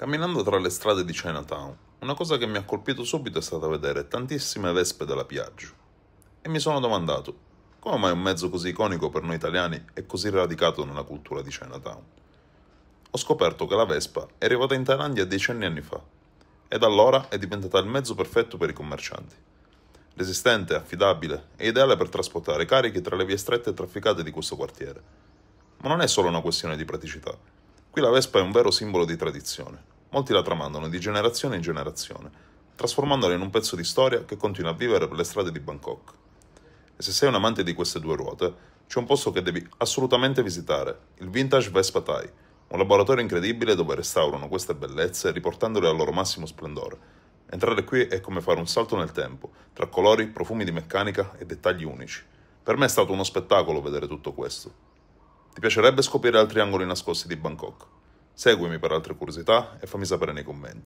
Camminando tra le strade di Chinatown, una cosa che mi ha colpito subito è stata vedere tantissime vespe della Piaggio. E mi sono domandato, come mai un mezzo così iconico per noi italiani è così radicato nella cultura di Chinatown? Ho scoperto che la Vespa è arrivata in Thailandia decenni anni fa, e da allora è diventata il mezzo perfetto per i commercianti. Resistente, affidabile e ideale per trasportare carichi tra le vie strette e trafficate di questo quartiere. Ma non è solo una questione di praticità. Qui la Vespa è un vero simbolo di tradizione. Molti la tramandano di generazione in generazione, trasformandola in un pezzo di storia che continua a vivere per le strade di Bangkok. E se sei un amante di queste due ruote, c'è un posto che devi assolutamente visitare, il Vintage Vespa Thai, un laboratorio incredibile dove restaurano queste bellezze riportandole al loro massimo splendore. Entrare qui è come fare un salto nel tempo, tra colori, profumi di meccanica e dettagli unici. Per me è stato uno spettacolo vedere tutto questo. Ti piacerebbe scoprire altri angoli nascosti di Bangkok? Seguimi per altre curiosità e fammi sapere nei commenti.